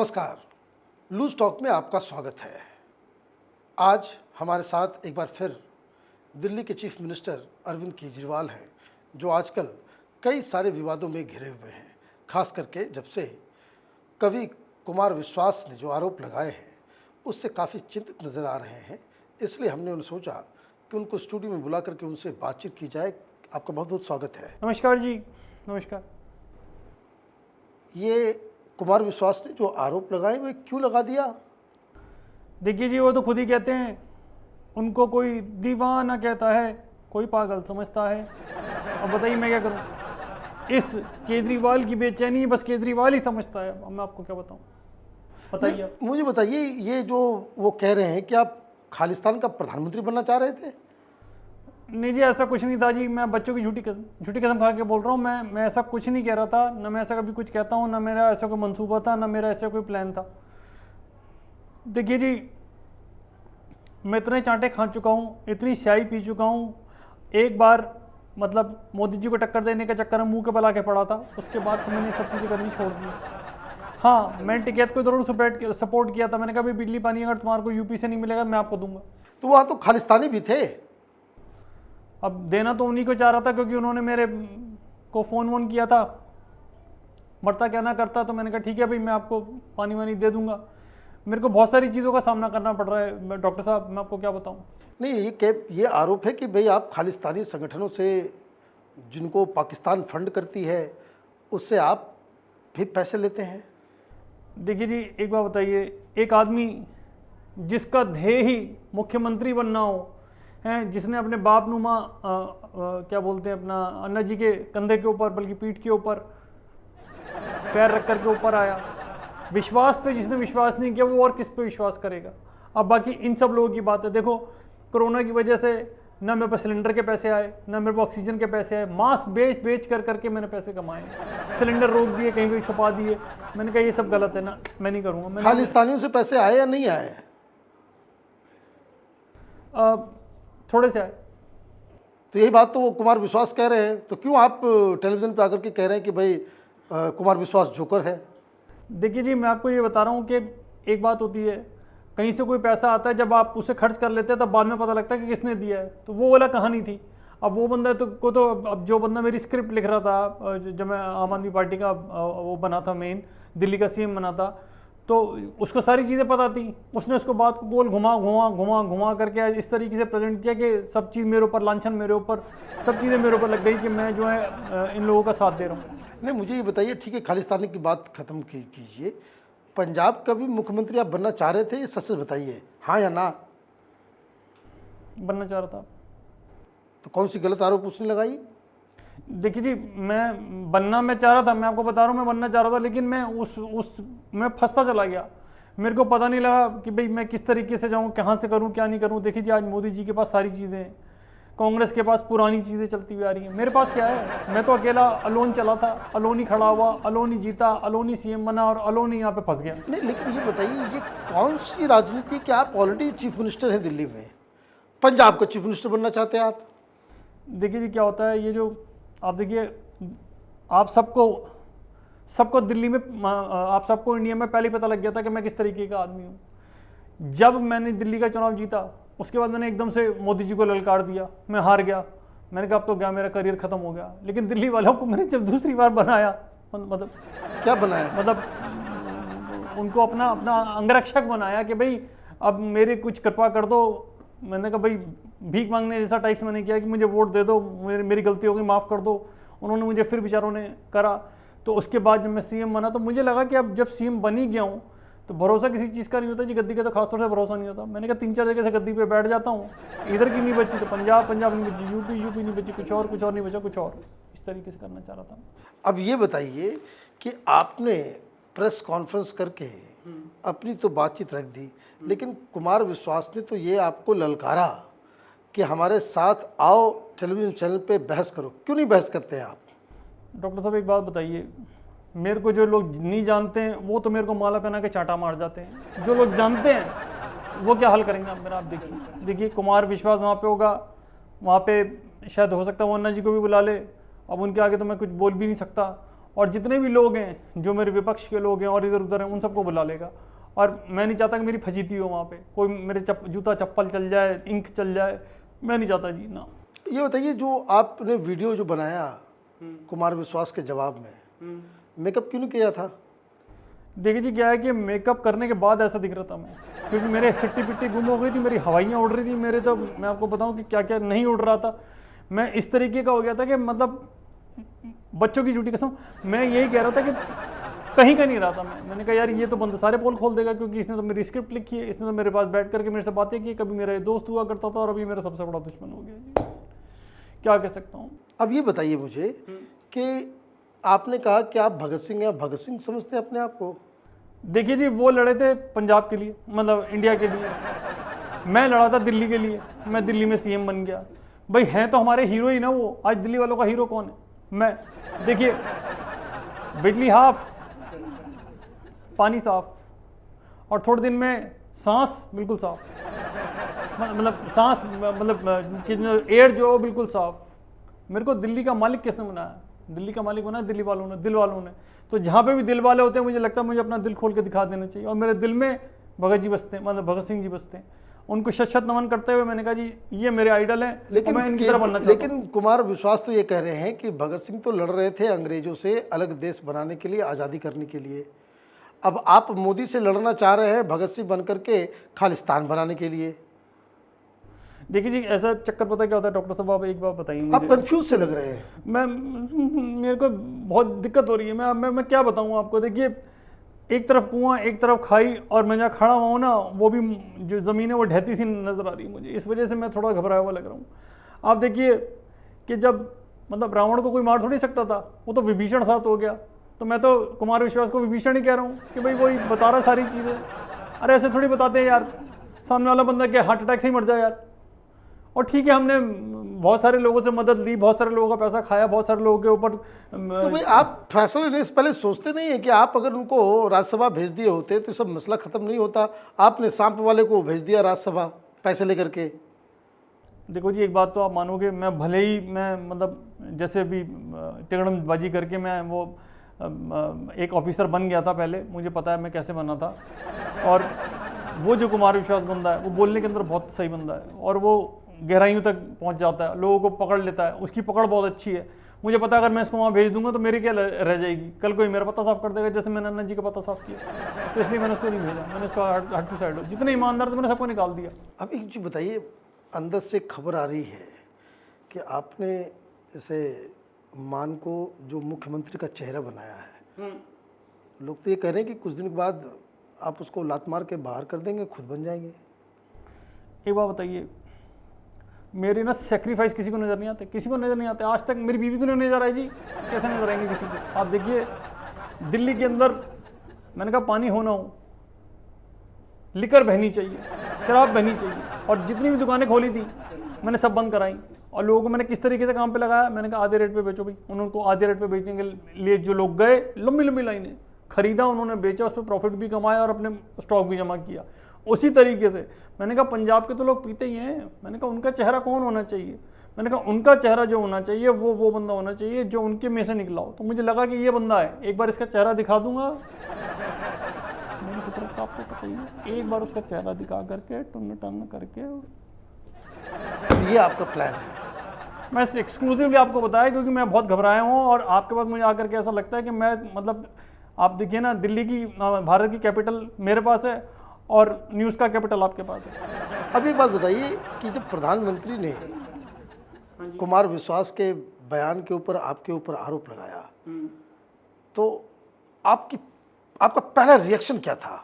नमस्कार, loose talk में आपका स्वागत है। आज हमारे साथ एक बार फिर दिल्ली के चीफ मिनिस्टर अरविंद केजरीवाल हैं, जो आजकल कई सारे विवादों में घिरे हुए हैं। खास करके जब से कवि कुमार विश्वास ने जो आरोप लगाए हैं उससे काफ़ी चिंतित नज़र आ रहे हैं। इसलिए हमने उन्हें सोचा कि उनको स्टूडियो में बुला करके उनसे बातचीत की जाए। आपका बहुत बहुत स्वागत है। नमस्कार जी। नमस्कार। ये कुमार विश्वास ने जो आरोप लगाए वो क्यों लगा दिया? देखिए जी, वो तो खुद ही कहते हैं, उनको कोई दीवाना कहता है, कोई पागल समझता है। अब बताइए मैं क्या करूं? इस केजरीवाल की बेचैनी बस केजरीवाल ही समझता है। अब मैं आपको क्या बताऊं, बताइए आप। मुझे बताइए, ये जो वो कह रहे हैं कि आप खालिस्तान का प्रधानमंत्री बनना चाह रहे थे? नहीं जी, ऐसा कुछ नहीं था जी। मैं बच्चों की झूठी कसम खा के बोल रहा हूँ। मैं ऐसा कुछ नहीं कह रहा था, ना मैं ऐसा कभी कुछ कहता हूँ, ना मेरा ऐसा कोई मंसूबा था, ना मेरा ऐसा कोई प्लान था। देखिए जी, मैं इतने चांटे खा चुका हूँ, इतनी स्याही पी चुका हूँ। एक बार मतलब मोदी जी को टक्कर देने के चक्कर में मुंह के बल आके पड़ा था, उसके बाद से मैंने सब चीज़ें करनी छोड़ दी। हाँ, मैंने टिकैत को जरूर सपोर्ट किया था। मैंने कहा भाई बिजली पानी अगर तुम्हारे को यूपी से नहीं मिलेगा मैं आपको दूंगा। तो वहाँ तो खालिस्तानी भी थे। अब देना तो उन्हीं को चाह रहा था, क्योंकि उन्होंने मेरे को फ़ोन किया था, मरता क्या ना करता। तो मैंने कहा ठीक है भाई, मैं आपको पानी वानी दे दूंगा। मेरे को बहुत सारी चीज़ों का सामना करना पड़ रहा है डॉक्टर साहब, मैं आपको क्या बताऊं। नहीं, ये आरोप है कि भाई आप खालिस्तानी संगठनों से, जिनको पाकिस्तान फंड करती है, उससे आप भी पैसे लेते हैं। देखिए जी, एक बात बताइए, एक आदमी जिसका ध्येय ही मुख्यमंत्री बनना हो, हैं, जिसने अपने बाप नुमा क्या बोलते हैं, अपना अन्ना जी के कंधे के ऊपर, बल्कि पीठ के ऊपर पैर रख कर के ऊपर आया, विश्वास पे जिसने विश्वास नहीं किया वो और किस पे विश्वास करेगा। अब बाकी इन सब लोगों की बात है। देखो, कोरोना की वजह से ना मेरे पास सिलेंडर के पैसे आए, ना मेरे पास ऑक्सीजन के पैसे आए। मास्क बेच कर करके मैंने पैसे कमाए, सिलेंडर रोक दिए, कहीं कहीं छुपा दिए। मैंने कहा ये सब गलत है ना, मैं नहीं करूँगा। खालिस्तानियों से पैसे आए या नहीं आए? थोड़े से आए। तो यही बात तो वो कुमार विश्वास कह रहे हैं, तो क्यों आप टेलीविज़न पे आकर के कह रहे हैं कि भाई कुमार विश्वास जोकर है? देखिए जी, मैं आपको ये बता रहा हूँ कि एक बात होती है, कहीं से कोई पैसा आता है, जब आप उसे खर्च कर लेते हैं तब बाद में पता लगता है कि किसने दिया है। तो वो वाला कहानी थी। अब वो बंदा तो अब जो बंदा मेरी स्क्रिप्ट लिख रहा था, जब मैं आम आदमी पार्टी का वो बना था, मेन दिल्ली का सीएम बना था, तो उसको सारी चीज़ें पता थी। उसने उसको बात को गोल घुमा करके इस तरीके से प्रेजेंट किया कि सब चीज़ मेरे ऊपर, लांछन मेरे ऊपर, सब चीज़ें मेरे ऊपर लग गई कि मैं जो है इन लोगों का साथ दे रहा हूँ। नहीं, मुझे ये बताइए, ठीक है खालिस्तानी की बात ख़त्म कीजिए, पंजाब का भी मुख्यमंत्री आप बनना चाह रहे थे, ये सच बताइए, हाँ या ना? बनना चाह रहा था। तो कौन सी गलत आरोप उसने लगाई? देखिए जी, मैं चाह रहा था, मैं आपको बता रहा हूँ, मैं बनना चाह रहा था, लेकिन मैं मैं फंसता चला गया। मेरे को पता नहीं लगा कि भाई मैं किस तरीके से जाऊँ, कहाँ से करूँ, क्या नहीं करूँ। देखिए जी, आज मोदी जी के पास सारी चीज़ें हैं, कांग्रेस के पास पुरानी चीज़ें चलती हुई आ रही हैं। मेरे पास क्या है? मैं तो अकेला अलोन चला था, अलोन ही खड़ा हुआ, अलोन ही जीता, अलोन ही सीएम बना और अलोन ही यहाँ पे फंस गया। नहीं, लेकिन ये बताइए, ये कौन सी राजनीति कि आप ऑलरेडी चीफ मिनिस्टर हैं दिल्ली में, पंजाब का चीफ मिनिस्टर बनना चाहते हैं आप? देखिए जी, क्या होता है, ये जो आप देखिए, आप सबको दिल्ली में, आप सबको इंडिया में पहले ही पता लग गया था कि मैं किस तरीके का आदमी हूँ। जब मैंने दिल्ली का चुनाव जीता, उसके बाद मैंने एकदम से मोदी जी को ललकार दिया, मैं हार गया। मैंने कहा अब तो गया, मेरा करियर खत्म हो गया। लेकिन दिल्ली वालों को मैंने जब दूसरी बार बनाया, मतलब क्या बनाया? मतलब उनको अपना अंगरक्षक बनाया कि भाई अब मेरे कुछ कृपा कर दो। मैंने कहा भाई भीख मांगने जैसा टाइप्स मैंने किया कि मुझे वोट दे दो, मेरी गलती हो गई, माफ़ कर दो। उन्होंने मुझे फिर बेचारों ने करा। तो उसके बाद जब मैं सीएम बना, तो मुझे लगा कि अब जब सीएम बन ही गया हूँ तो भरोसा किसी चीज़ का नहीं होता जी, गद्दी का तो खासतौर से भरोसा नहीं होता। मैंने कहा 3-4 जगह से गद्दी पे बैठ जाता हूँ, इधर की नहीं बची तो पंजाब नहीं बची, यूपी नहीं बची, कुछ और नहीं बचा, कुछ और। इस तरीके से करना चाह रहा था। अब ये बताइए कि आपने प्रेस कॉन्फ्रेंस करके अपनी तो बातचीत रख दी, लेकिन कुमार विश्वास ने तो ये आपको ललकारा कि हमारे साथ आओ, टेलीविज़न चैनल पे बहस करो। क्यों नहीं बहस करते हैं आप? डॉक्टर साहब, एक बात बताइए, मेरे को जो लोग नहीं जानते हैं वो तो मेरे को माला पहना के चांटा मार जाते हैं। जो लोग जानते हैं वो क्या हल करेंगे आप मेरा? आप देखिए कुमार विश्वास वहाँ पे होगा, वहाँ पे शायद हो सकता है वो अन्ना जी को भी बुला ले। अब उनके आगे तो मैं कुछ बोल भी नहीं सकता। और जितने भी लोग हैं जो मेरे विपक्ष के लोग हैं और इधर उधर हैं उन सबको बुला लेगा। और मैं नहीं चाहता कि मेरी फजीती हो वहाँ पे, कोई मेरे जूता चप्पल चल जाए, इंक चल जाए, मैं नहीं चाहता जी ना। ये बताइए, जो आपने वीडियो जो बनाया कुमार विश्वास के जवाब में, मेकअप क्यों नहीं किया था? देखिए जी, क्या है कि मेकअप करने के बाद ऐसा दिख रहा था मैं, क्योंकि मेरे सिट्टी पिट्टी गुम हो गई थी, मेरी हवाइयाँ उड़ रही थी मेरे, तो मैं आपको बताऊं कि क्या क्या नहीं उड़ रहा था। मैं इस तरीके का हो गया था कि मतलब बच्चों की झूठी कसम, मैं यही कह रहा था कि कहीं का नहीं रहा था मैंने कहा यार ये तो बंदा सारे पोल खोल देगा, क्योंकि इसने तो मेरी स्क्रिप्ट लिखी है, इसने तो मेरे पास बैठ करके मेरे से बातें की, कभी मेरा दोस्त हुआ करता था और अभी मेरा सबसे बड़ा दुश्मन हो गया जी, क्या कह सकता हूँ। अब ये बताइए मुझे कि आपने कहा कि आप भगत सिंह या भगत सिंह समझते हैं अपने आप को? देखिए जी, वो लड़े थे पंजाब के लिए, मतलब इंडिया के लिए, मैं लड़ा था दिल्ली के लिए, मैं दिल्ली में सीएम बन गया। भाई हैं तो हमारे हीरो ही ना वो। आज दिल्ली वालों का हीरो कौन है? मैं। देखिए, बिजली हाफ, पानी साफ, और थोड़े दिन में सांस बिल्कुल साफ, मतलब सांस मतलब एयर जो बिल्कुल साफ। मेरे को दिल्ली का मालिक किसने बनाया? दिल्ली का मालिक बनाया दिल्ली वालों ने, दिल वालों ने। तो जहाँ पे भी दिल वाले होते हैं, मुझे लगता है मुझे अपना दिल खोल के दिखा देना चाहिए, और मेरे दिल में भगत जी बसते हैं, मतलब भगत सिंह जी बसते हैं। उनको शत नमन करते हुए मैंने कहा जी ये मेरे आइडल हैं, लेकिन मैं इनकी तरह बनना चाहता हूं। लेकिन कुमार विश्वास तो ये कह रहे हैं कि भगत सिंह तो लड़ रहे थे अंग्रेजों से अलग देश बनाने के लिए, आज़ादी करने के लिए। अब आप मोदी से लड़ना चाह रहे हैं भगत सिंह बनकर के खालिस्तान बनाने के लिए। देखिए जी, ऐसा चक्कर पता क्या होता है डॉक्टर साहब, आप एक बार बताइए आप मुझे। कंफ्यूज से लग रहे हैं। मेरे को बहुत दिक्कत हो रही है, मैं क्या बताऊं आपको। देखिए, एक तरफ कुआं, एक तरफ खाई, और मैं जहाँ खड़ा हुआ हूँ ना, वो भी जो ज़मीन है वो ढहती सी नज़र आ रही है मुझे। इस वजह से मैं थोड़ा घबराया हुआ लग रहा हूँ। आप देखिए कि जब मतलब रावण को कोई मार थोड़ी सकता था, वो तो विभीषण साथ हो गया। तो मैं तो कुमार विश्वास को विभीषण ही कह रहा हूँ कि भाई वही बता रहा सारी चीज़ें। अरे ऐसे थोड़ी बताते हैं यार, सामने वाला बंदा क्या हार्ट अटैक से ही मर जाए यार। और ठीक है, हमने बहुत सारे लोगों से मदद ली, बहुत सारे लोगों का पैसा खाया, बहुत सारे लोगों के ऊपर। तो भाई आप फैसला लेने से पहले सोचते नहीं है कि आप अगर उनको राज्यसभा भेज दिए होते तो सब मसला ख़त्म नहीं होता? आपने सांप वाले को भेज दिया राज्यसभा पैसे लेकर के। देखो जी, एक बात तो आप मानोगे, मैं भले ही मैं मतलब जैसे भी तिकड़मबाजी करके मैं वो एक ऑफिसर बन गया था पहले, मुझे पता है मैं कैसे बना था। और वो जो कुमार विश्वास बंदा है, वो बोलने के अंदर बहुत सही बंदा है, और वो गहराइयों तक पहुंच जाता है, लोगों को पकड़ लेता है, उसकी पकड़ बहुत अच्छी है। मुझे पता है अगर मैं इसको वहाँ भेज दूंगा तो मेरी क्या रह जाएगी, कल कोई मेरा पता साफ कर देगा, जैसे मैंने अन्ना जी का पता साफ किया। तो इसलिए मैंने उसको नहीं भेजा, मैंने उसको हट टू साइड, जितने ईमानदार थे मैंने सबको निकाल दिया। अब एक चीज़ बताइए, अंदर से खबर आ रही है कि आपने जैसे मान को जो मुख्यमंत्री का चेहरा बनाया है, लोग तो ये कह रहे हैं कि कुछ दिन के बाद आप उसको लात मार के बाहर कर देंगे, खुद बन जाएंगे। एक बात बताइए, मेरे ना सेक्रीफाइस किसी को नज़र नहीं आते, किसी को नज़र नहीं आते। आज तक मेरी बीवी को नहीं नज़र आई जी, कैसे नज़र आएंगे किसी को? आप देखिए, दिल्ली के अंदर मैंने कहा पानी होना हो, लिकर बहनी चाहिए, शराब बहनी चाहिए, और जितनी भी दुकानें खोली थी मैंने सब बंद कराई। और लोगों को मैंने किस तरीके से काम पे लगाया, मैंने कहा आधे रेट पे बेचो भाई। उनको आधे रेट पे बेचने के लिए जो लोग गए, लंबी लंबी लाइनें, खरीदा, उन्होंने बेचा, उस पर प्रॉफिट भी कमाया और अपने स्टॉक भी जमा किया। उसी तरीके से मैंने कहा पंजाब के तो लोग पीते ही हैं, मैंने कहा उनका चेहरा कौन होना चाहिए? मैंने कहा उनका चेहरा जो होना चाहिए वो बंदा होना चाहिए जो उनके में से निकला हो। तो मुझे लगा कि ये बंदा है, एक बार इसका चेहरा दिखा दूंगा। मेरी फितरत तो आपको पता ही है, एक बार उसका चेहरा दिखा करके टन करके। ये आपका प्लान है? मैं एक्सक्लूसिवली आपको बताया क्योंकि मैं बहुत घबराया हूँ, और आपके पास मुझे आकर के ऐसा लगता है कि मैं मतलब आप देखिए ना, दिल्ली की भारत की कैपिटल मेरे पास है और न्यूज़ का कैपिटल आपके पास है। अब एक बात बताइए कि जब प्रधानमंत्री ने कुमार विश्वास के बयान के ऊपर आपके ऊपर आरोप लगाया, तो आपका पहला रिएक्शन क्या था?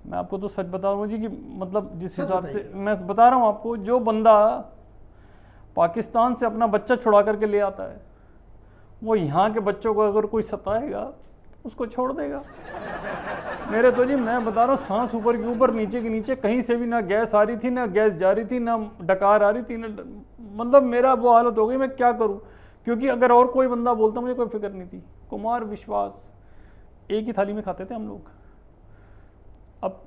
मैं आपको तो सच बता रहा हूँ जी कि मतलब जिस हिसाब से मैं बता रहा हूँ आपको, जो बंदा पाकिस्तान से अपना बच्चा छुड़ा करके ले आता है, वो यहाँ के बच्चों को अगर कोई सताएगा उसको छोड़ देगा। मेरे तो जी मैं बता रहा हूँ, सांस ऊपर के ऊपर नीचे के नीचे, कहीं से भी ना गैस आ रही थी, ना गैस जा रही थी, ना डकार आ रही थी, ना मतलब मेरा वो हालत हो गई, मैं क्या करूँ? क्योंकि अगर और कोई बंदा बोलता मुझे कोई फिक्र नहीं थी। कुमार विश्वास, एक ही थाली में खाते थे हम लोग। अब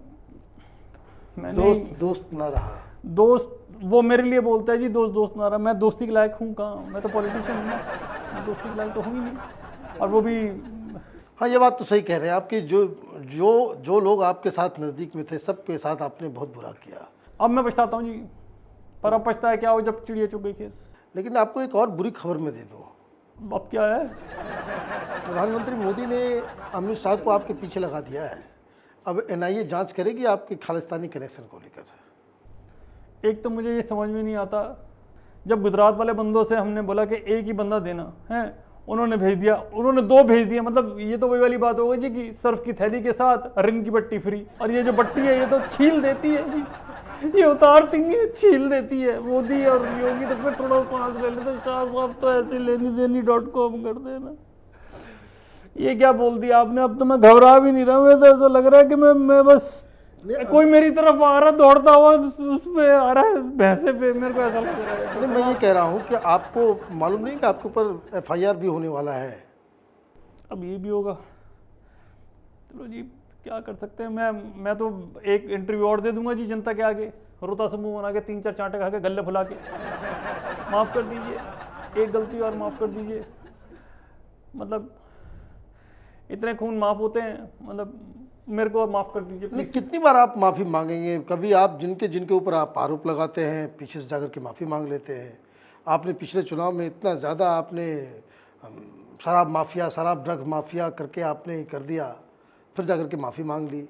मैंने दोस्त ना रहा, दोस्त वो मेरे लिए बोलता है जी दोस्त ना रहा। मैं दोस्ती के लायक हूँ कहाँ? मैं तो पॉलिटिशियन हूँ ना, मैं दोस्ती के लायक तो हूँ ही नहीं। और वो भी हाँ, ये बात तो सही कह रहे हैं आपकी। जो लोग आपके साथ नज़दीक में थे, सबके साथ आपने बहुत बुरा किया। अब मैं पछताता हूँ जी, पर अब पछताया क्या हो जब चिड़िया चुग गई खेत। लेकिन आपको एक और बुरी खबर मैं दे दूँ, अब क्या है? प्रधानमंत्री मोदी ने अमित शाह को आपके पीछे लगा दिया है। अब एनआईए जांच करेगी आपके खालिस्तानी कनेक्शन को लेकर। एक तो मुझे ये समझ में नहीं आता, जब गुजरात वाले बंदों से हमने बोला कि एक ही बंदा देना है, उन्होंने भेज दिया, उन्होंने 2 भेज दिया। मतलब ये तो वही वाली बात हो गई जी कि सर्फ की थैली के साथ रिंग की बट्टी फ्री। और ये जो बट्टी है ये तो छील देती है, ये उतारती नहीं है, छील देती है। मोदी और योगी तो फिर थोड़ा सांस ले लेते, शाह साहब तो ऐसे लेनी देनी .com कर देना। ये क्या बोल दिया आपने? अब तो मैं घबरा भी नहीं रहा, मैं तो ऐसा लग रहा है कि मैं बस कोई मेरी तरफ आ रहा दौड़ता हुआ, उस पे आ रहा है भैंसे पे, मेरे को ऐसा लग रहा है। नहीं, मैं ये कह रहा हूँ कि आपको मालूम नहीं कि आपके ऊपर एफआईआर भी होने वाला है। अब ये भी होगा, चलो जी क्या कर सकते हैं। मैं तो एक इंटरव्यू और दे दूंगा जी जनता के आगे, रोता समूह बना के 3-4 चांटे खा के गले फुला के, माफ़ कर दीजिए, एक गलती और माफ़ कर दीजिए। मतलब इतने खून माफ़ होते हैं, मतलब मेरे को माफ़ कर दीजिए नहीं, प्लीज़। कितनी बार आप माफ़ी मांगेंगे? कभी आप जिनके ऊपर आप आरोप लगाते हैं पीछे से जाकर के माफ़ी मांग लेते हैं। आपने पिछले चुनाव में इतना ज़्यादा आपने शराब माफिया, शराब ड्रग्स माफिया करके आपने कर दिया, फिर जाकर के माफ़ी मांग ली,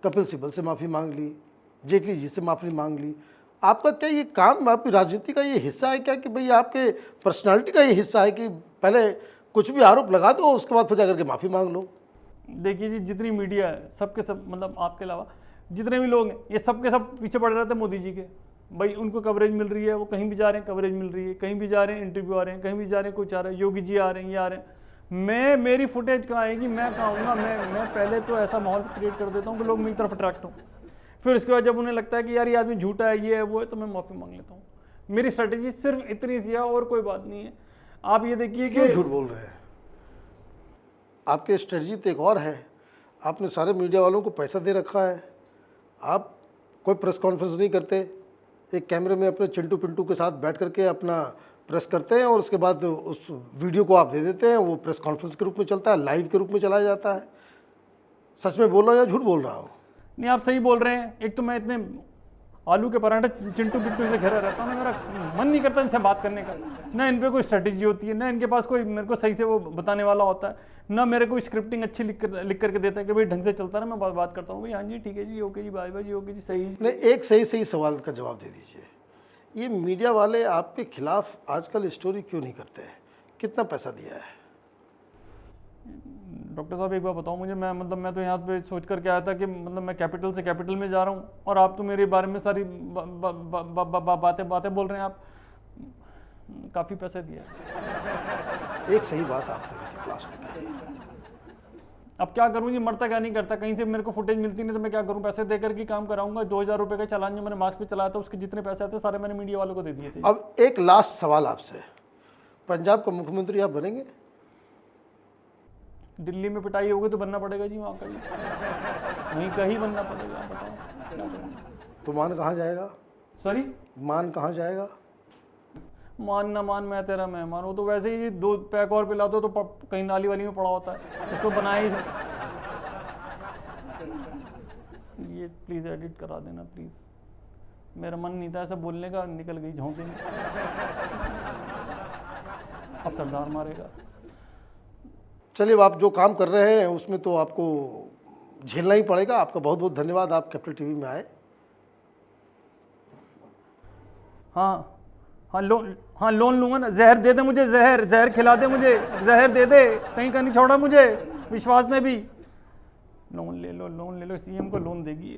कपिल सिब्बल से माफ़ी मांग ली, जेटली जी से माफ़ी मांग ली। आपका क्या ये काम, आपकी राजनीति का ये हिस्सा है क्या कि भाई आपके पर्सनालिटी का ये हिस्सा है कि पहले कुछ भी आरोप लगा दो, उसके बाद फिर जाकर के माफ़ी मांग लो? देखिए जी, जितनी मीडिया है सबके सब, मतलब आपके अलावा जितने भी लोग हैं, ये सबके सब पीछे पड़ रहे थे मोदी जी के। भाई उनको कवरेज मिल रही है, वो कहीं भी जा रहे हैं कवरेज मिल रही है, कहीं भी जा रहे हैं इंटरव्यू आ रहे हैं, कहीं भी जा रहे हैं कुछ आ रहा है, योगी जी आ रहे हैं, ये आ रहे हैं। मेरी फुटेज कहाँ आएगी? मैं कहाँ आऊँगा? मैं पहले तो ऐसा माहौल क्रिएट कर देता हूँ कि लोग मेरी तरफ अट्रैक्ट हों। फिर उसके बाद जब उन्हें लगता है कि यार ये आदमी झूठा है, ये है वो है, तो मैं माफ़ी मांग लेता हूँ। मेरी स्ट्रेटेजी सिर्फ इतनी सी है और कोई बात नहीं है। आप ये देखिए क्यों कि झूठ बोल रहे हैं? आपकी स्ट्रेटजी तो एक और है। आपने सारे मीडिया वालों को पैसा दे रखा है, आप कोई प्रेस कॉन्फ्रेंस नहीं करते, एक कैमरे में अपने चिंटू पिंटू के साथ बैठ करके अपना प्रेस करते हैं और उसके बाद उस वीडियो को आप दे देते हैं, वो प्रेस कॉन्फ्रेंस के रूप में चलता है, लाइव के रूप में चलाया जाता है। सच में बोल रहा हूँ या झूठ बोल रहा हूँ? नहीं, आप सही बोल रहे हैं। एक तो मैं इतने आलू के पराठे चिंटू पिंटू से घिरा रहता हूँ ना, मेरा मन नहीं करता इनसे बात करने का। ना इन पे कोई स्ट्रेटेजी होती है, ना इनके पास कोई मेरे को सही से वो बताने वाला होता है, ना मेरे को स्क्रिप्टिंग अच्छी लिख करके देता है कि भाई ढंग से चलता है ना, मैं बात करता हूँ भाई हाँ जी ठीक है जी, ओके जी, बाय बाय जी, ओके जी, सही। नहीं, एक सही सवाल का जवाब दे दीजिए। ये मीडिया वाले आपके खिलाफ आजकल स्टोरी क्यों नहीं करते हैं? कितना पैसा दिया है? डॉक्टर साहब एक बार बताओ मुझे, मैं तो यहाँ पे सोच कर के आया था कि मतलब मैं कैपिटल से कैपिटल में जा रहा हूँ और आप तो मेरे बारे में सारी बातें बोल रहे हैं। आप काफ़ी पैसे दिया। एक सही बात आपने लास्ट में कही। अब क्या करूँ जी, मरता क्या नहीं करता, कहीं से मेरे को फुटेज मिलती नहीं तो मैं क्या करूँ? पैसे देकर के काम कराऊंगा। 2000 रुपये का चालान जो मैंने मास्क पे चलाया था, उसके जितने पैसे आते सारे मैंने मीडिया वालों को दे दिए थे। अब एक लास्ट सवाल आपसे, पंजाब का मुख्यमंत्री आप बनेंगे? दिल्ली में पिटाई होगी तो बनना पड़ेगा जी, वहाँ का वहीं कहीं बनना पड़ेगा। बताओ क्या करेंगे? तो मान कहाँ जाएगा? सॉरी, मान कहाँ जाएगा? मान ना मान मैं तेरा मेहमान। वो तो वैसे ही 2 पैक और पिला दो तो कहीं नाली वाली में पड़ा होता है, उसको बनाए ही। ये प्लीज़ एडिट करा देना प्लीज़, मेरा मन नहीं था ऐसा बोलने का, निकल गई झोंके में। अब सरदार मारेगा। चलिए, अब आप जो काम कर रहे हैं उसमें तो आपको झेलना ही पड़ेगा। आपका बहुत बहुत धन्यवाद, आप कैपिटल टीवी में आए। हाँ, लोन लूँगा ना। जहर दे दे मुझे, जहर खिला दे मुझे, जहर दे दे, कहीं का नहीं छोड़ा मुझे। विश्वास ने भी लोन ले लो, सीएम को लोन देगी।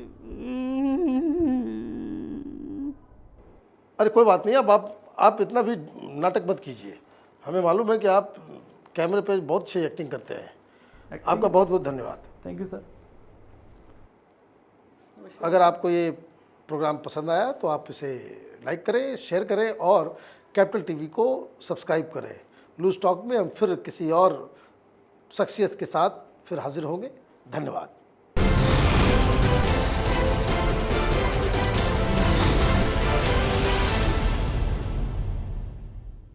अरे कोई बात नहीं, अब आप इतना भी नाटक मत कीजिए। हमें मालूम है कि आप कैमरे पे बहुत अच्छी एक्टिंग करते हैं। आपका बहुत बहुत धन्यवाद। Thank you sir. अगर आपको ये प्रोग्राम पसंद आया तो आप इसे लाइक करें, शेयर करें और कैपिटल टीवी को सब्सक्राइब करें। लूज टॉक में हम फिर किसी और शख्सियत के साथ फिर हाजिर होंगे। धन्यवाद।